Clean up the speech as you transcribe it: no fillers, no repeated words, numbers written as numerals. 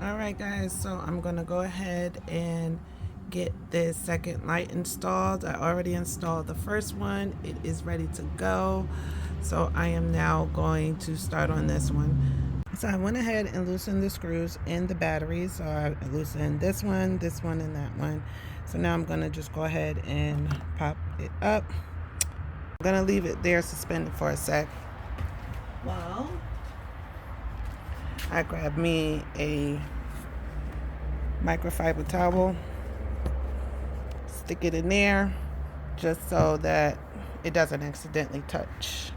Alright guys, so I'm gonna go ahead and get this second light installed. I already installed the first one. It is ready to go. So I am now going to start on this one. So I went ahead and loosened the screws in the batteries. So I loosened this one, and that one. So now I'm gonna just go ahead and pop it up. I'm gonna leave it there suspended for a sec. Well, I grabbed me a microfiber towel, stick it in there just so that it doesn't accidentally touch.